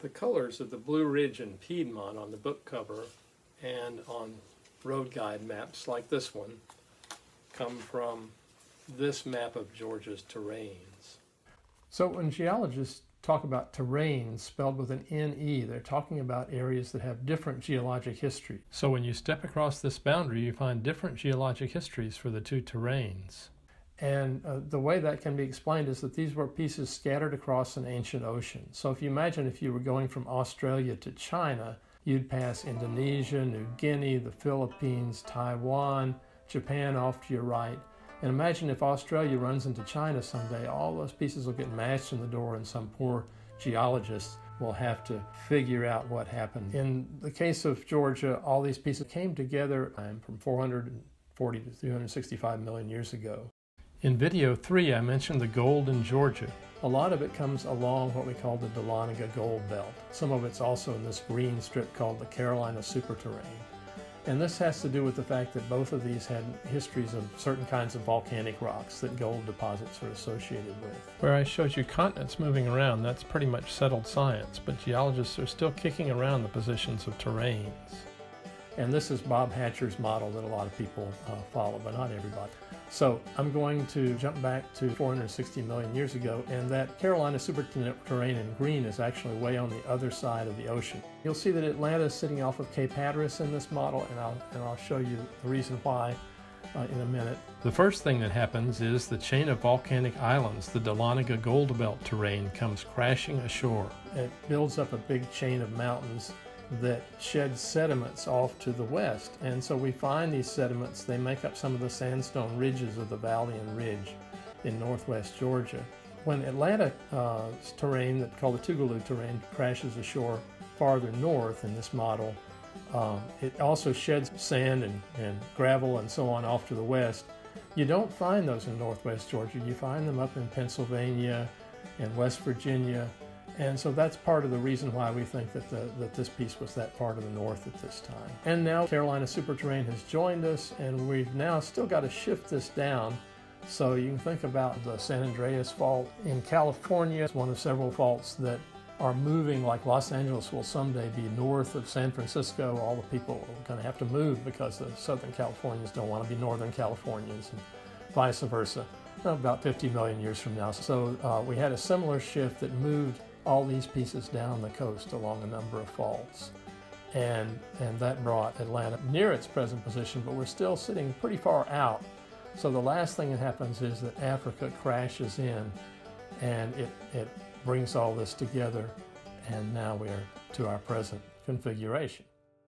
The colors of the Blue Ridge and Piedmont on the book cover and on road guide maps like this one come from this map of Georgia's terranes. So when geologists talk about terranes spelled with an N-E, they're talking about areas that have different geologic history. So when you step across this boundary, you find different geologic histories for the two terranes. And the way that can be explained is that these were pieces scattered across an ancient ocean. So if you imagine if you were going from Australia to China, you'd pass Indonesia, New Guinea, the Philippines, Taiwan, Japan off to your right. And imagine if Australia runs into China someday, all those pieces will get mashed in the door and some poor geologist will have to figure out what happened. In the case of Georgia, all these pieces came together from 440 to 365 million years ago. In video 3, I mentioned the gold in Georgia. A lot of it comes along what we call the Dahlonega Gold Belt. Some of it's also in this green strip called the Carolina Superterrane. And this has to do with the fact that both of these had histories of certain kinds of volcanic rocks that gold deposits are associated with. Where I showed you continents moving around, that's pretty much settled science, but geologists are still kicking around the positions of terranes. And this is Bob Hatcher's model that a lot of people follow, but not everybody. So I'm going to jump back to 460 million years ago, and that Carolina Superterrane in green is actually way on the other side of the ocean. You'll see that Atlanta is sitting off of Cape Hatteras in this model, and I'll show you the reason why in a minute. The first thing that happens is the chain of volcanic islands, the Dahlonega Gold Belt terrane, comes crashing ashore. It builds up a big chain of mountains that shed sediments off to the west, and so we find these sediments. They make up some of the sandstone ridges of the Valley and Ridge in northwest Georgia. When Atlanta's terrane, that's called the Tougaloo terrane, crashes ashore farther north in this model, it also sheds sand and gravel and so on off to the west. You don't find those in northwest Georgia. You find them up in Pennsylvania and West Virginia. And so that's part of the reason why we think that this piece was that far to the north at this time. And now Carolina Superterrane has joined us, and we've now still got to shift this down. So you can think about the San Andreas Fault in California. It's one of several faults that are moving, like Los Angeles will someday be north of San Francisco. All the people are going to have to move because the Southern Californians don't want to be Northern Californians, and vice versa, about 50 million years from now. So we had a similar shift that moved all these pieces down the coast along a number of faults. And that brought Atlanta near its present position, but we're still sitting pretty far out. So the last thing that happens is that Africa crashes in, and it brings all this together, and now we're to our present configuration.